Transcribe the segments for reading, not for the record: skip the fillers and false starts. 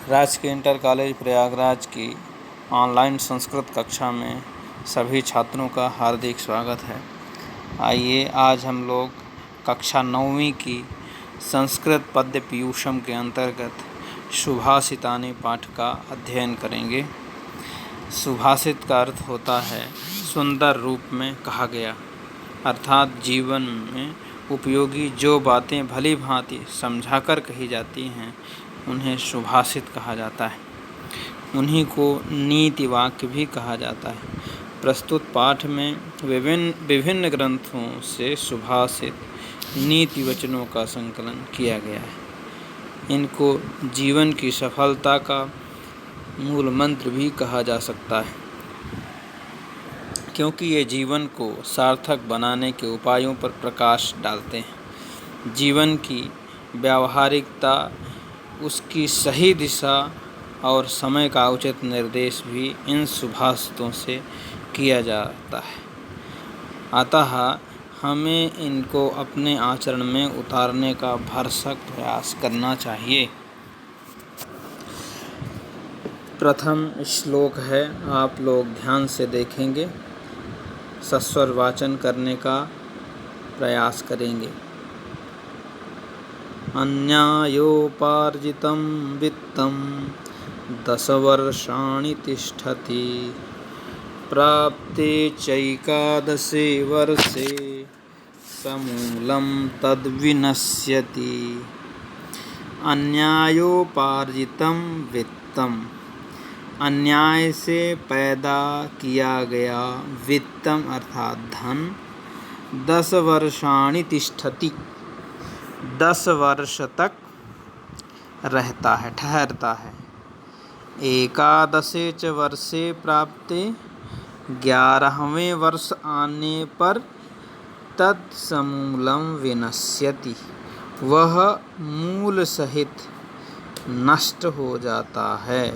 राजकीय inter college Prayagraj की online Sanskrit कक्षा में सभी छात्रों का हार्दिक स्वागत है। आइए आज हम लोग कक्षा 9वीं की संस्कृत पद्य पीयूषम के अंतर्गत सुभाषितानि पाठ का अध्ययन करेंगे। सुभाषित का अर्थ होता है सुंदर रूप में कहा गया, अर्थात जीवन में उपयोगी जो बातें भली भांति समझाकर कही जाती हैं उन्हें सुभाषित कहा जाता है। उन्हीं को नीति वाक्य भी कहा जाता है। प्रस्तुत पाठ में विभिन्न ग्रंथों से सुभाषित नीति वचनों का संकलन किया गया है। इनको जीवन की सफलता का मूल मंत्र भी कहा जा सकता है, क्योंकि ये जीवन को सार्थक बनाने के उपायों पर प्रकाश डालते हैं। जीवन की व्यावहारिकता, उसकी सही दिशा और समय का उचित निर्देश भी इन सुभाषितों से किया जाता है। अतः हमें इनको अपने आचरण में उतारने का भरसक प्रयास करना चाहिए। प्रथम श्लोक है, आप लोग ध्यान से देखेंगे, सस्वर वाचन करने का प्रयास करेंगे। अन्यायोपार्जितं वित्तं 10 वर्षाणि तिष्ठति, प्राप्ते चैकादशे वर्षे समूलं तद्विनश्यति। अन्यायोपार्जितं वित्तम, अन्याय से पैदा किया गया वित्तम अर्थात धन 10 वर्षाणि तिष्ठति, 10 वर्ष तक रहता है, ठहरता है। एकादशे च वर्षे प्राप्ते, 11वें वर्ष आने पर तत्समूलं विनश्यति, वह मूल सहित नष्ट हो जाता है।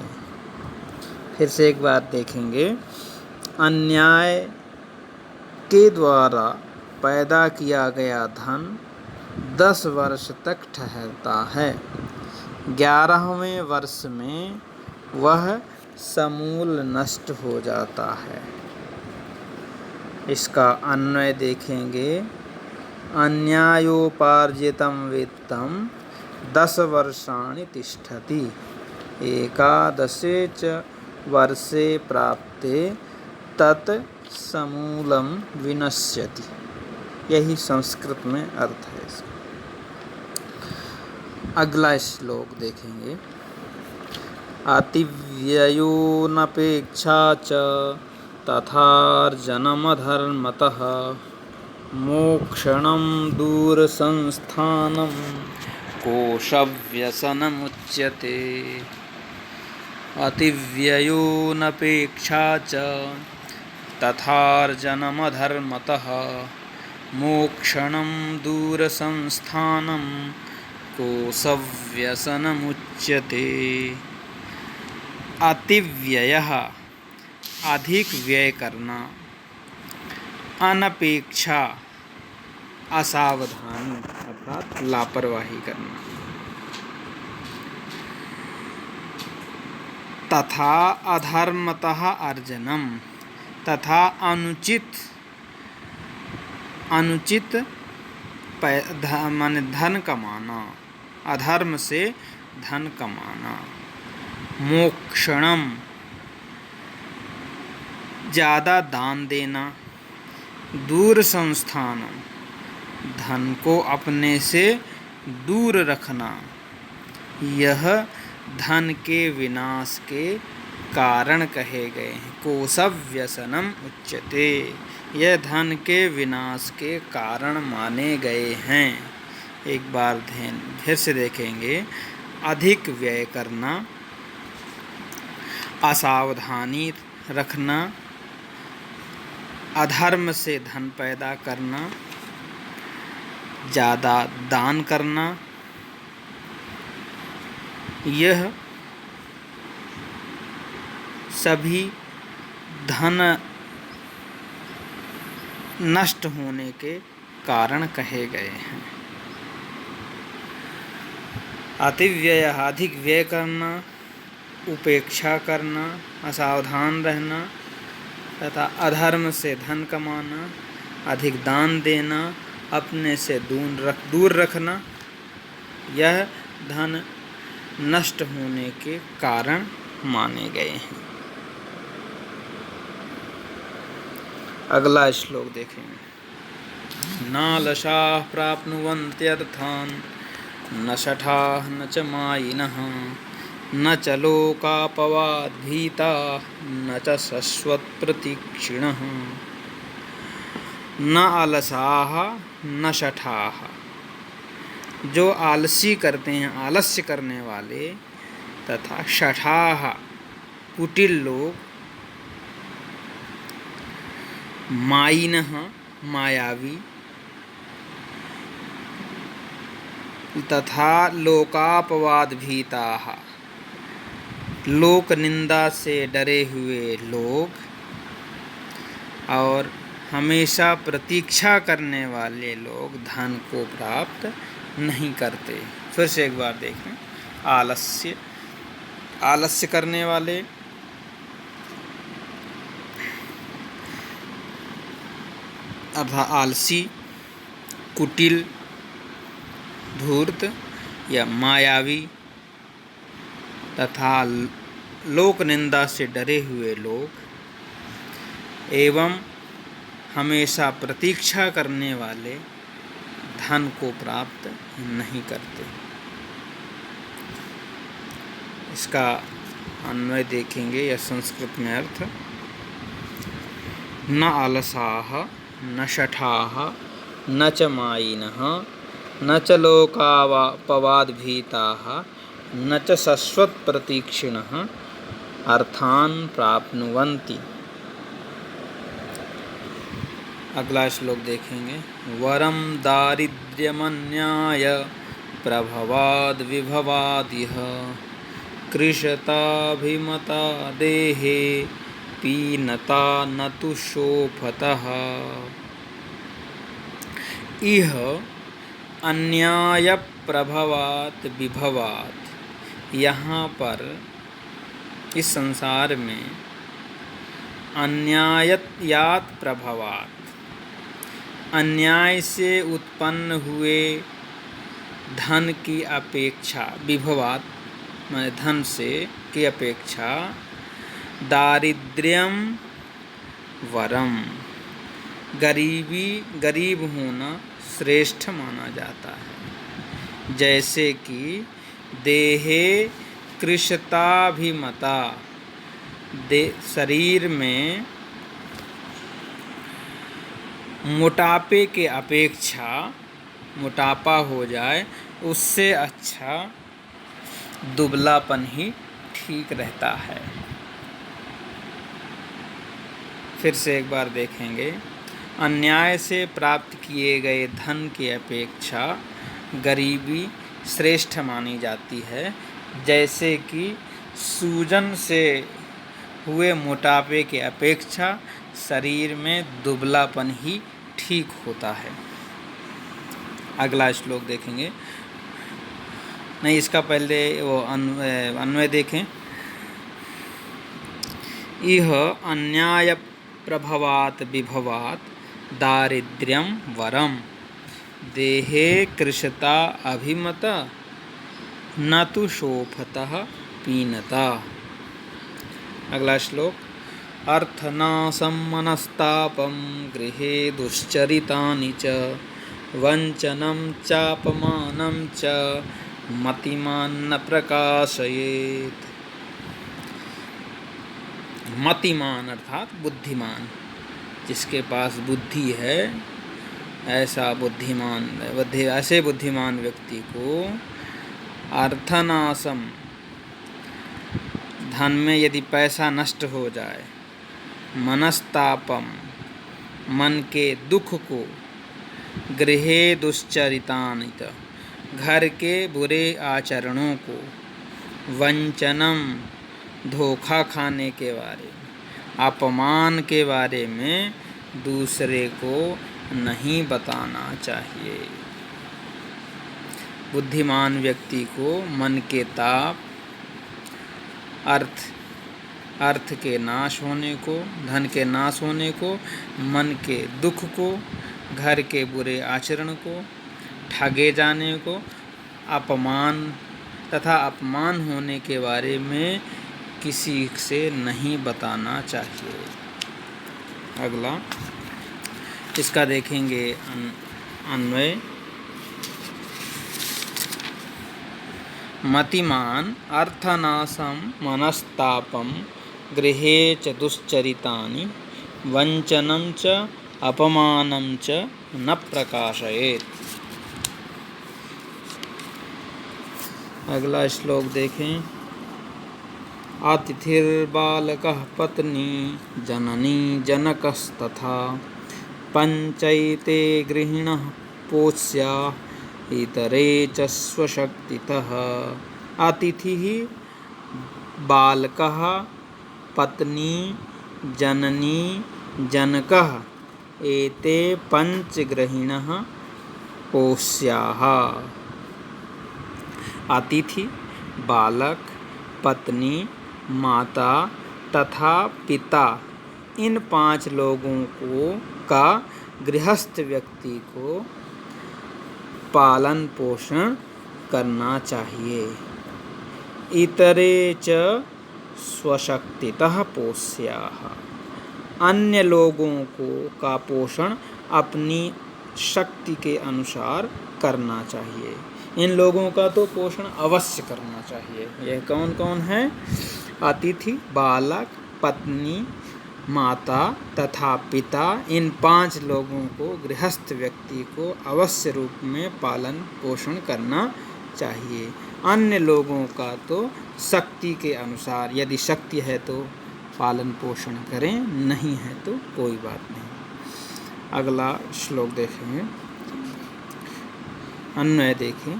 फिर से एक बार देखेंगे। अन्याय के द्वारा पैदा किया गया धन 10 वर्ष तक ठहरता है। 11वें वर्ष में वह समूल नष्ट हो जाता है। इसका अन्वय देखेंगे। अन्यायोपार्जितं वित्तं 10 वर्षाणि तिष्ठति, एकादशे च वर्षे प्राप्ते तत् समूलं विनश्यति। यही संस्कृत में अर्थ है इसका। अगला श्लोक देखेंगे। अतिव्ययो नपेक्षा च तथार्जनमधर्मतः, मोक्षणं दूरसंस्थानं कोशव्यसनमुच्यते। अतिव्ययो नपेक्षा च तथार्जनमधर्मतः, मोक्षणं दूरसंस्थानं कोशव्यसनमुच्यते। अतिव्ययः अधिक व्यय करना, अनपेक्षा असावधानी अर्थात लापरवाही करना, तथा अधर्मतः अर्जनम, तथा अनुचित माने धन कमाना, अधर्म से धन कमाना। मोक्षणम ज़्यादा दान देना, दूर संस्थानम धन को अपने से दूर रखना। यह धन के विनाश के कारण कहे गए हैं। कोशव्यसनम उच्यते, यह धन के विनाश के कारण माने गए हैं। एक बार ध्यान फिर से देखेंगे। अधिक व्यय करना, असावधानी रखना, अधर्म से धन पैदा करना, ज़्यादा दान करना, यह सभी धन नष्ट होने के कारण कहे गए हैं। अतिव्यय अधिक व्यय करना, उपेक्षा करना, असावधान रहना तथा अधर्म से धन कमाना, अधिक दान देना, अपने से दूर रखना, यह धन नष्ट होने के कारण माने गए हैं। अगला श्लोक देखेंगे। नालसाः प्राप्नुवन्त्यर्थान् न शठाः न च मायिनः न च लोकापवाद्भीताः न च शश्वत्प्रतीक्षिणः। न अलसाः न शठाः, जो आलसी करते हैं, आलस्य करने वाले, तथा शठाः कुटिल लोग, मायिनः मायावी, तथा लोकापवाद भीताः लोक निंदा से डरे हुए लोग, और हमेशा प्रतीक्षा करने वाले लोग धन को प्राप्त नहीं करते। फिर से एक बार देखें। आलस्य करने वाले, अर्थात आलसी, कुटिल, धूर्त या मायावी तथा लोक निंदा से डरे हुए लोग, एवं हमेशा प्रतीक्षा करने वाले धन को प्राप्त नहीं करते। इसका अन्वय देखेंगे या संस्कृत में अर्थ। न अलसाः न शठाः न च मायिनः न च लोकापवादभीताः न च शश्वत्प्रतीक्षिणः अर्थान् प्राप्नुवन्ति। अगला श्लोक देखेंगे। वरं दारिद्र्यमन्याय प्रभवाद् विभवादिह कृशताभिमता देहे पीनता न तु शोभतः। इह अन्याय प्रभवात् विभवात्, यहाँ पर इस संसार में अन्यायात् प्रभवात्, अन्याय से उत्पन्न हुए धन की अपेक्षा, विभवात् माने धन से की अपेक्षा, दारिद्र्यम वरम, गरीब होना श्रेष्ठ माना जाता है। जैसे कि देहे कृशताभिमता, शरीर में मोटापे के अपेक्षा मोटापा हो जाए, उससे अच्छा दुबलापन ही ठीक रहता है। फिर से एक बार देखेंगे। अन्याय से प्राप्त किए गए धन की अपेक्षा गरीबी श्रेष्ठ मानी जाती है। जैसे कि सूजन से हुए मोटापे के अपेक्षा शरीर में दुबलापन ही ठीक होता है। अगला श्लोक देखेंगे। नहीं, इसका पहले वो अन्वय देखें। इह अन्याय प्रभवात् विभवात् दारिद्र्यम वरम देहे कृशता अभिमत न तु शोभतः पीनता। अगला श्लोक। अर्थनाशं मनस्तापं गृहे दुश्चरितानि च वंचनं चापमानं च मतिमान् न प्रकाशयेत्। मतिमान अर्थात बुद्धिमान, जिसके पास बुद्धि है, ऐसा ऐसे बुद्धिमान व्यक्ति को अर्थनाशम, धन में यदि पैसा नष्ट हो जाए, मनस्तापम, मन के दुख को, गृहे दुश्चरितानि, घर के बुरे आचरणों को, वंचनम, धोखा खाने के बारे में, अपमान के बारे में दूसरे को नहीं बताना चाहिए। बुद्धिमान व्यक्ति को मन के ताप, अर्थ के नाश होने को, धन के नाश होने को, मन के दुख को, घर के बुरे आचरण को, ठगे जाने को, अपमान होने के बारे में किसी से नहीं बताना चाहिए। अगला इसका देखेंगे अन्वय। मतिमान् अर्थनाशं मनस्तापं गृहे च दुश्चरितानि वञ्चनं च अपमानं च न प्रकाशयेत्। अगला श्लोक देखें। अतिथिर्बालकः पत्नी जननी जनकस्तथा पंचैते गृहिणः पोष्या इतरे च स्वशक्तितः। अतिथिः बालकः पत्नी जननी जनकः एते पंचगृहिणः पोष्याः। अतिथि, बालक, पत्नी, माता तथा पिता, इन 5 लोगों का गृहस्थ व्यक्ति को पालन पोषण करना चाहिए। इतरे च स्वशक्तितः पोष्याः, अन्य लोगों का पोषण अपनी शक्ति के अनुसार करना चाहिए। इन लोगों का तो पोषण अवश्य करना चाहिए। यह कौन कौन है? अतिथि, बालक, पत्नी, माता तथा पिता, इन 5 लोगों को गृहस्थ व्यक्ति को अवश्य रूप में पालन पोषण करना चाहिए। अन्य लोगों का तो शक्ति के अनुसार, यदि शक्ति है तो पालन पोषण करें, नहीं है तो कोई बात नहीं। अगला श्लोक देखेंगे, अन्वय देखें।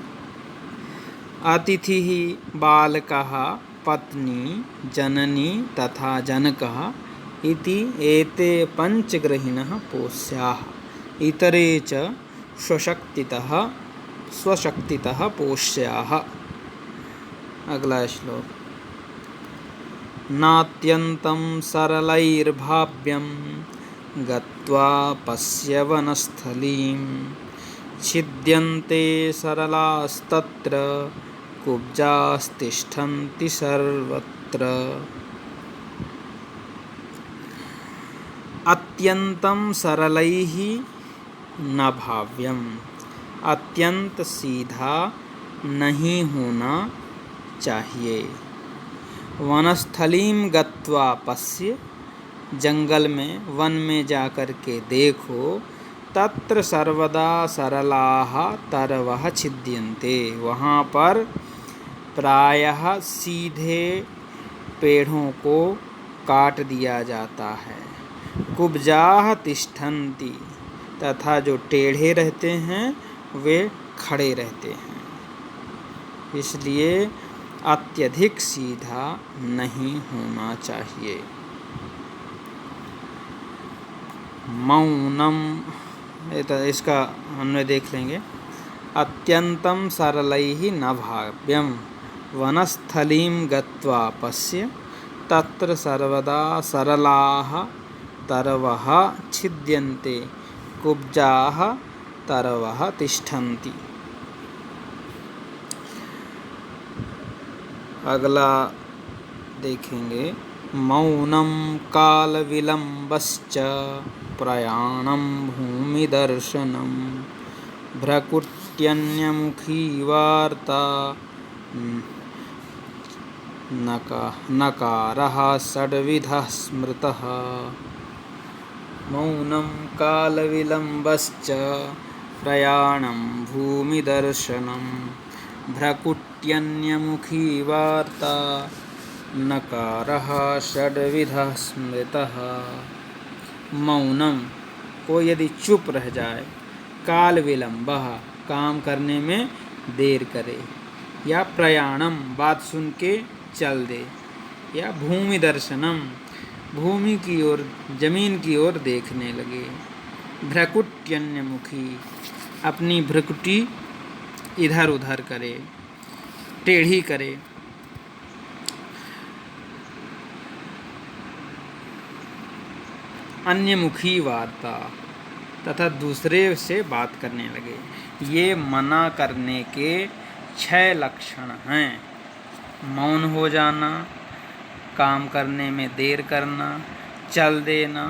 अतिथिः बालकः पत्नी जननी तथा जनकः इति एते पंचगृहिणः पोष्याः इतरे च स्वशक्तितः पोष्याः। अगला श्लोक। नात्यन्तं सरलैर्भाव्यं गत्वा पश्य वनस्थलीं छिद्यन्ते सरलास्तत्र कुब्जास्तिष्ठन्ति सर्वत्र। अत्यंतं सरलैः न भाव्यम, अत्यंत सीधा नहीं होना चाहिए। वनस्थलीं गत्वा पश्य, जंगल में, वन में जाकर के देखो। तत्र सर्वदा सरलाः तरवः छिद्यन्ते, वहाँ पर प्रायः सीधे पेड़ों को काट दिया जाता है। कुब्जाः तिष्ठन्ति, तथा जो टेढ़े रहते हैं वे खड़े रहते हैं। इसलिए अत्यधिक सीधा नहीं होना चाहिए। मौनम, इसका अन्वय देख लेंगे। अत्यंतं सरलैः न भाव्यम वनस्थलीं गत्वा पश्य तत्र सर्वदा सरलाः तरवः छिद्यन्ते कुब्जाः तरवः तिष्ठन्ति। अगला देखेंगे। मौनं कालविलम्बश्च प्रयाणं भूमिदर्शनं भ्रकुट्यन्यमुखी वार्ता नकारः षड्विधः स्मृतः। मौनं कालविलम्बश्च प्रयाणं भूमिदर्शनं भ्रकुट्यन्यमुखी वार्ता नकारः षड्विधः स्मृतः। मौनम, को यदि चुप रह जाए, काल विलम्बः, काम करने में देर करे, या प्रयाणम, बात सुन के चल दे, या भूमि दर्शनम, भूमि की ओर, जमीन की ओर देखने लगे। भ्रकुट्यन्यमुखी, अपनी भ्रकुटी इधर उधर करे, टेढ़ी करे। अन्यमुखी वार्ता तथा दूसरे से बात करने लगे। ये मना करने के 6 लक्षण हैं। मौन हो जाना, काम करने में देर करना, चल देना,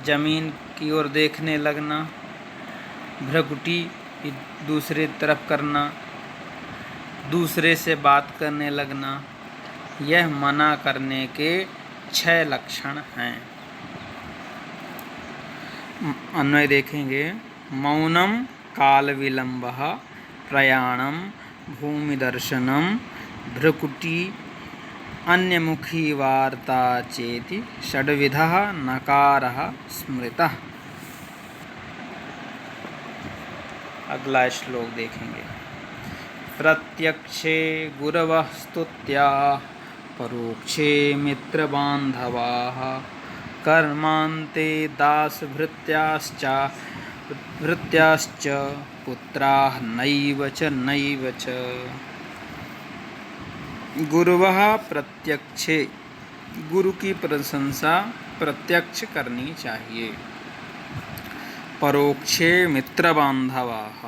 जमीन की ओर देखने लगना, भ्रुकुटी दूसरे तरफ करना, दूसरे से बात करने लगना, यह मना करने के 6 लक्षण हैं। अन्वय देखेंगे। मौनम काल विलंबः, प्रयाणम भूमिदर्शनम, भ्रुकुटी अन्यमुखी वार्ता चेति षड्विधः नकारः स्मृतः। अगला श्लोक देखेंगे। प्रत्यक्षे गुरवः स्तुत्याः, परोक्षे मित्रबान्धवाः, कर्मान्ते दासभृत्याश्च पुत्राः नैव च। गुरुवः प्रत्यक्षे, गुरु की प्रशंसा प्रत्यक्ष करनी चाहिए। परोक्षे मित्रबान्धवाः,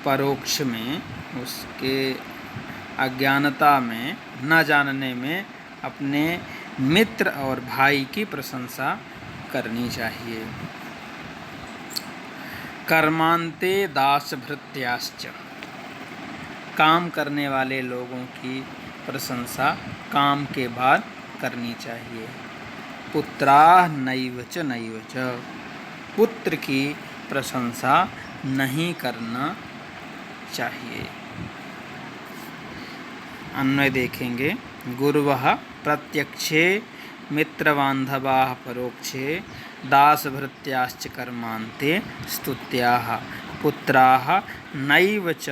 परोक्ष में उसके अज्ञानता में, न जानने में अपने मित्र और भाई की प्रशंसा करनी चाहिए। कर्मांते दासभृत्याश्च, काम करने वाले लोगों की प्रशंसा काम के बाद करनी चाहिए। पुत्राः नैव च, पुत्र की प्रशंसा नहीं करना चाहिए। अन्वय देखेंगे। गुरुवः प्रत्यक्षे मित्रबान्धवाः, परोक्षे दासभृत्याश्च, कर्मान्ते स्तुत्याः, पुत्राः नैव च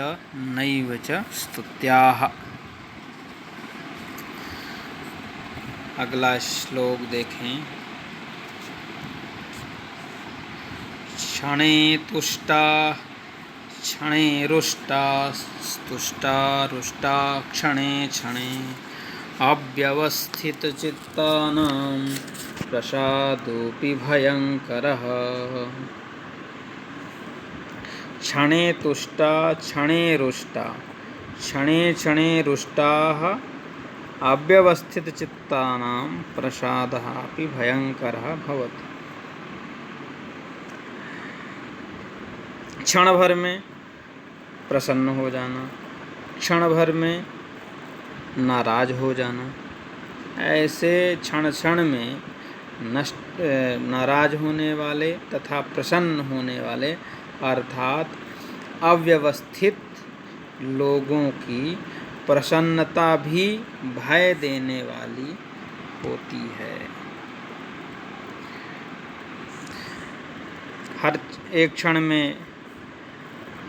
स्तुत्याः। अगला श्लोक देखें। क्षणे तुष्टा क्षणे रुष्टा, स्तुष्टा रुष्टा क्षणे क्षणे, अव्यवस्थितचित्तानां प्रसादोऽपि भयङ्करः। क्षणे तुष्टा क्षणे रुष्टा, क्षणे क्षणे रुष्टाः, अव्यवस्थितचित्तानां प्रसादः अपि भयङ्करः भवति। क्षण भर में प्रसन्न हो जाना, क्षण भर में नाराज हो जाना, ऐसे क्षण क्षण में नाराज होने वाले तथा प्रसन्न होने वाले अर्थात अव्यवस्थित लोगों की प्रसन्नता भी भय देने वाली होती है। हर एक क्षण में,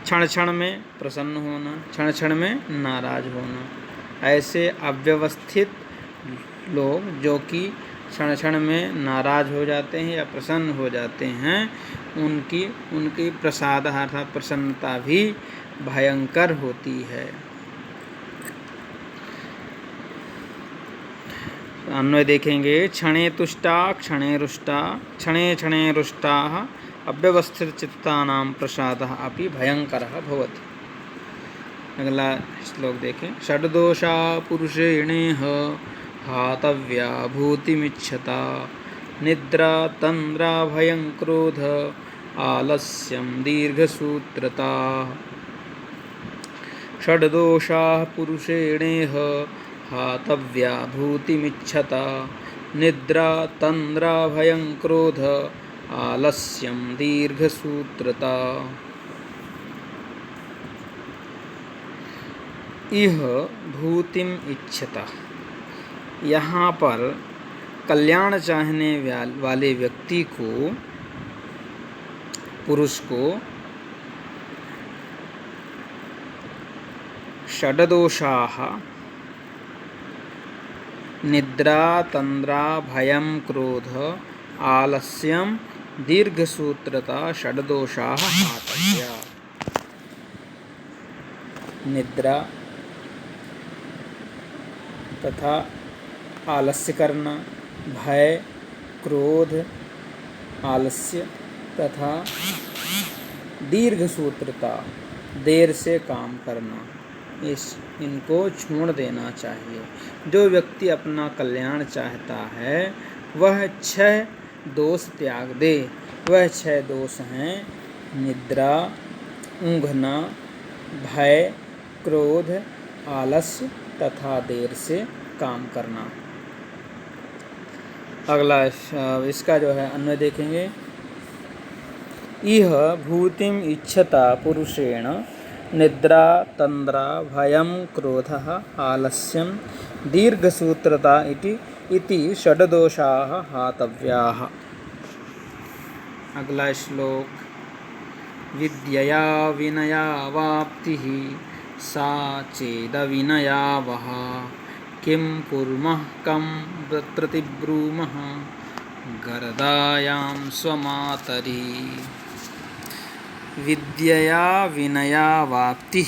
क्षण क्षण में प्रसन्न होना, क्षण क्षण में नाराज होना, ऐसे अव्यवस्थित लोग जो कि क्षण क्षण में नाराज हो जाते हैं या प्रसन्न हो जाते हैं, उनकी प्रसाद अर्थात प्रसन्नता भी भयंकर होती है। अन्वय देखेंगे। क्षणे तुष्टा क्षणे रुष्टा, क्षणे क्षणे रुष्टाः, अव्यवस्थितचित्तानां प्रसादः अपि भयङ्करः भवति। अगला श्लोक देखें। षड्दोषा पुरुषेणेह, हातव्या भूतिमिच्छता, निद्रा तन्द्रा भयं क्रोध, आलस्यं दीर्घसूत्रता। षड्दोषाः पुरुषेणेह, हातव्या भूतिमिच्छता, निद्रा तन्द्रा भयं क्रोध, आलस्यं दीर्घसूत्रता। इह भूतिम इच्छता, यहाँ पर कल्याण चाहने वाले व्यक्ति को, पुरुष को षड्दोषाः, निद्रा तन्द्रा भयं क्रोध, आलस्यं दीर्घसूत्रता षड्दोषाः हातव्या। निद्रा तथा आलस्य करना, भय, क्रोध आलस्य तथा दीर्घसूत्रता, देर से काम करना, इनको छोड़ देना चाहिए। जो व्यक्ति अपना कल्याण चाहता है वह 6 दोष त्याग दे। वह 6 दोष हैं: निद्रा, ऊँघना, भय, क्रोध, आलस्य तथा देर से काम करना। अगला इसका जो है अन्वय देखेंगे। इह भूतिम इच्छता पुरुषेण निद्रा, तंद्रा, भयं, क्रोधः, आलस्यं, दीर्घसूत्रता इति षड्दोषाः हातव्याः। अगला श्लोक। विद्यया विनयावाप्तिः सा चेदविनयावहा किं कुर्मः कं प्रतिब्रूमः गर्दायां स्वमातरि। विद्यया विनयावाप्ति,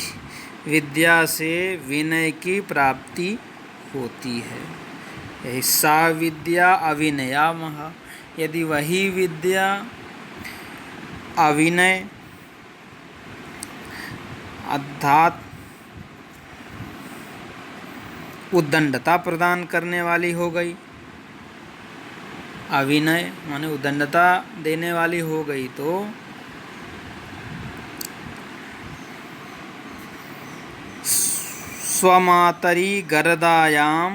विद्या से विनय की प्राप्ति होती है। सा विद्या अविनयामः, यदि वही विद्या अविनय अर्थात उद्दंडता प्रदान करने वाली हो गई, अविनय माने उद्दंडता देने वाली हो गई, तो स्वमातरी गर्दायाम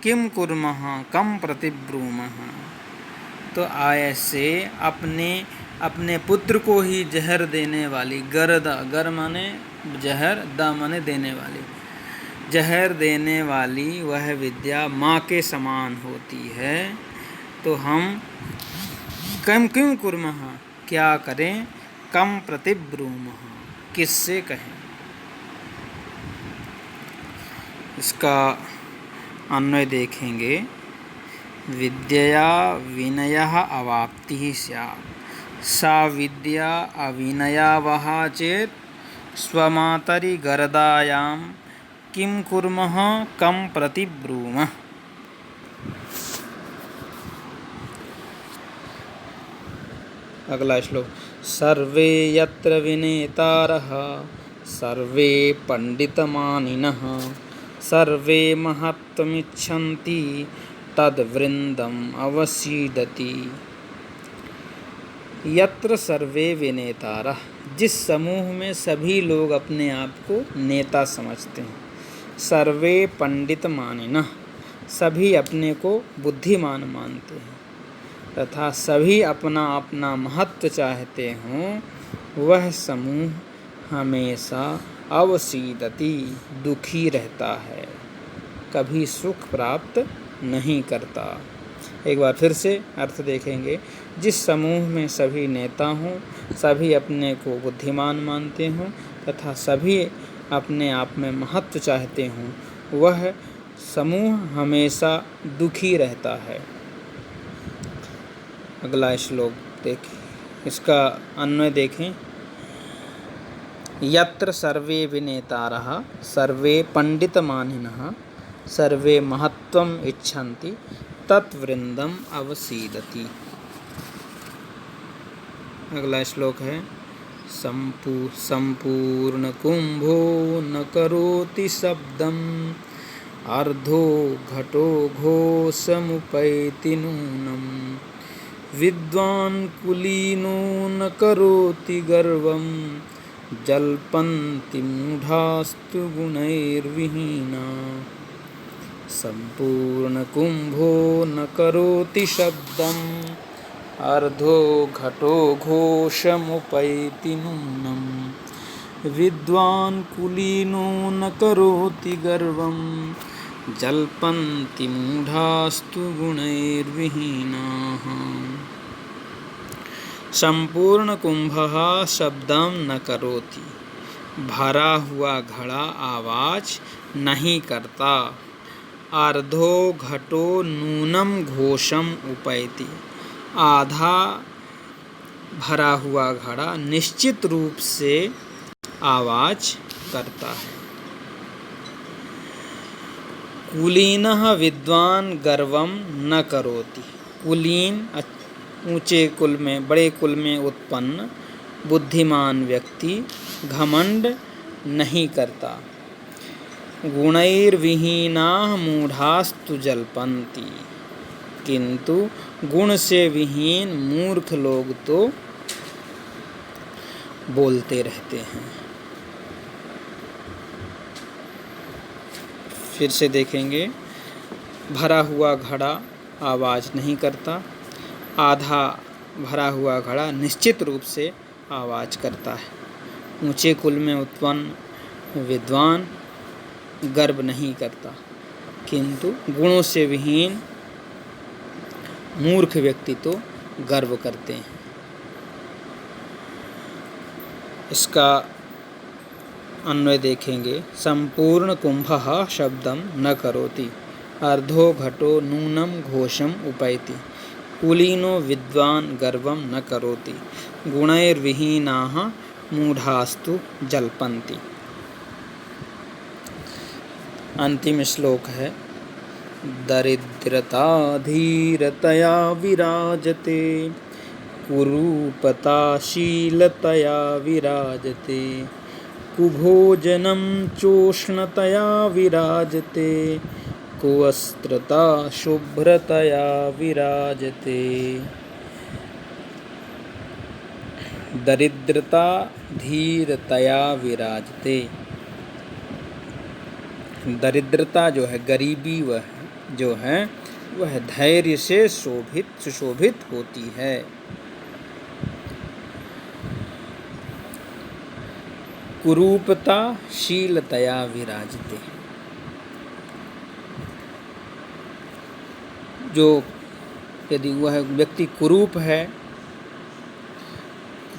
किम कुर्मः कम प्रतिब्रूमः। तो ऐसे अपने पुत्र को ही जहर देने वाली, गर्दा, गर माने जहर, दा माने देने वाली, जहर देने वाली वह विद्या माँ के समान होती है। तो हम किम कुर्मः, क्या करें, कम प्रतिब्रूमः, किससे कहें। इसका अन्वय देखेंगे। विद्यया विनयः अवाप्तिः स्यात्, सा विद्या अविनयावहा चेत् स्वमातरि गर्दायां किं कुर्मः कं प्रतिब्रूमः। अगला श्लोक। सर्वे यत्र विनेतारः सर्वे पंडितमानिनः सर्वे महत्त्वमिच्छन्ति तद्वृन्दम् अवसीदति। यत्र सर्वे विनेतारः, जिस समूह में सभी लोग अपने आप को नेता समझते हैं। सर्वे पंडितमानिनः, सभी अपने को बुद्धिमान मानते हैं, तथा सभी अपना अपना महत्व चाहते हों, वह समूह हमेशा अवसीदति, दुखी रहता है, कभी सुख प्राप्त नहीं करता। एक बार फिर से अर्थ देखेंगे। जिस समूह में सभी नेता हों, सभी अपने को बुद्धिमान मानते हों, तथा सभी अपने आप में महत्व चाहते हों, वह समूह हमेशा दुखी रहता है। अगला श्लोक देखें, इसका अन्वय देखें। यत्र सर्वे विनेतारः सर्वे पंडितमानिनः सर्वे महत्त्वम् इच्छन्ति तत्वृन्दम् अवसीदति। अगला श्लोक है। संपूर्ण कुंभो न करोति शब्दम् अर्धो घटो घोषमुपैति नूनम् विद्वान् कुलीनो न करोति गर्वम् जल्पन्ति मूढास्तु गुणैर्विहीना। संपूर्ण कुंभो न करोति शब्दम् अर्धो घटो घोषमुपैति नूनम् विद्वान् कुलीनो न करोति गर्वम् जल्पन्ति मूढास्तु गुणैर्विहीनाः। संपूर्ण कुंभः शब्दं न करोति, भरा हुआ घड़ा आवाज नहीं करता। अर्धो घटो नूनम घोषम उपैति, आधा भरा हुआ घड़ा निश्चित रूप से आवाज करता है। कुलीनः विद्वान् गर्वं न करोति, कुलीन ऊंचे कुल में, बड़े कुल में उत्पन्न बुद्धिमान व्यक्ति घमंड नहीं करता। गुणैर्विहीनाः मूढ़ास्तु जल्पन्ति, किंतु गुण से विहीन मूर्ख लोग तो बोलते रहते हैं। फिर से देखेंगे, भरा हुआ घड़ा आवाज़ नहीं करता, आधा भरा हुआ घड़ा निश्चित रूप से आवाज़ करता है। ऊंचे कुल में उत्पन्न विद्वान गर्व नहीं करता, किंतु गुणों से विहीन मूर्ख व्यक्ति तो गर्व करते हैं। इसका अन्वय देखेंगे, संपूर्ण कुंभः शब्दं न करोति, अर्धो घटो नूनं घोषम् उपैति, कुलीनो विद्वान् गर्वं न करोति, गुणैर्विहीनाः मूढ़ास्तु जल्पन्ति। अंतिम श्लोक है, दरिद्रता धीरतया विराजते, कुरूपता शीलतया विराजते, कुभोजनं चोष्णतया विराजते, कुवस्त्रता शुभ्रतया विराजते। दरिद्रता धीरतया विराजते। दरिद्रता जो है, गरीबी वह जो है वह धैर्य से सुशोभित होती है। कुरूपता शीलतया विराजते, जो यदि वह व्यक्ति कुरूप है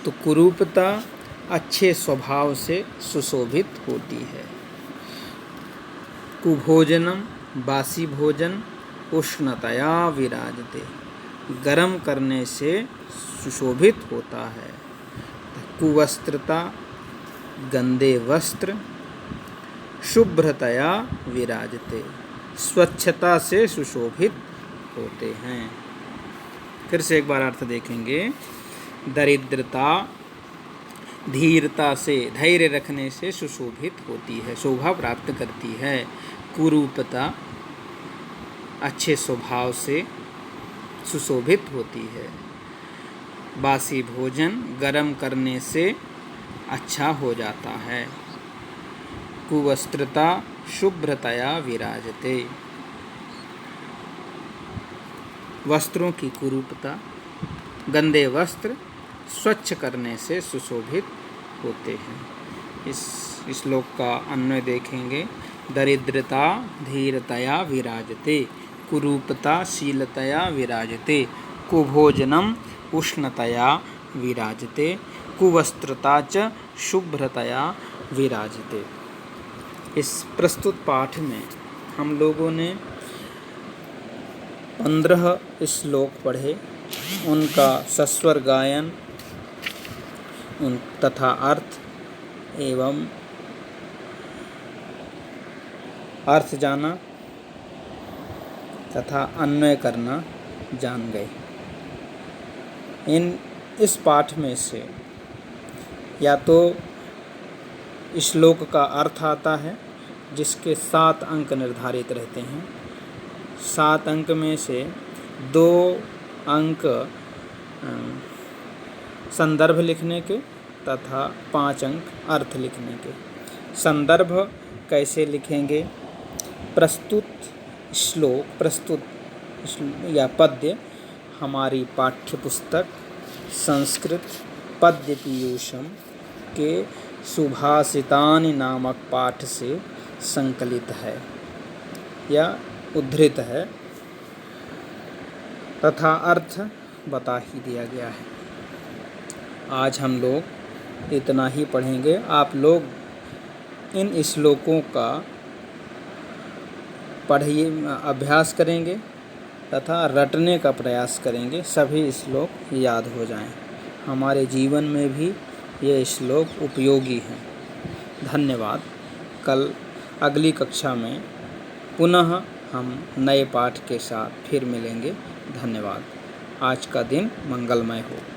तो कुरूपता अच्छे स्वभाव से सुशोभित होती है। कुभोजनम बासी भोजन उष्णतया विराजते, गर्म करने से सुशोभित होता है। कुवस्त्रता गंदे वस्त्र शुभ्रतया विराजते, स्वच्छता से सुशोभित होते हैं। फिर से एक बार अर्थ देखेंगे, दरिद्रता धीरता से, धैर्य रखने से सुशोभित होती है, शोभा प्राप्त करती है। कुरूपता अच्छे स्वभाव से सुशोभित होती है। बासी भोजन गर्म करने से अच्छा हो जाता है। कुवस्त्रता शुभ्रतया विराजते, वस्त्रों की कुरूपता, गंदे वस्त्र स्वच्छ करने से सुशोभित होते हैं। इस श्लोक का अन्वय देखेंगे, दरिद्रता धीरतया विराजते, कुरूपता शीलतया विराजते, कुभोजनम उष्णतया विराजते, कुवस्त्रता च शुभ्रतया विराजते। इस प्रस्तुत पाठ में हम लोगों ने 15 श्लोक पढ़े, उनका सस्वर गायन तथा अर्थ एवं अर्थ जाना तथा अन्वय करना जान गए। इस पाठ में से या तो श्लोक का अर्थ आता है, जिसके 7 अंक निर्धारित रहते हैं। 7 अंक में से 2 अंक संदर्भ लिखने के तथा 5 अंक अर्थ लिखने के। संदर्भ कैसे लिखेंगे? प्रस्तुत या पद्य हमारी पाठ्यपुस्तक संस्कृत पद्य पीयूषम के सुभाषितानि नामक पाठ से संकलित है या उद्धृत है तथा अर्थ बता ही दिया गया है। आज हम लोग इतना ही पढ़ेंगे। आप लोग इन श्लोकों का पढ़िए, अभ्यास करेंगे तथा रटने का प्रयास करेंगे, सभी श्लोक याद हो जाएं। हमारे जीवन में भी ये श्लोक उपयोगी हैं। धन्यवाद। कल अगली कक्षा में पुनः हम नए पाठ के साथ फिर मिलेंगे। धन्यवाद। आज का दिन मंगलमय हो।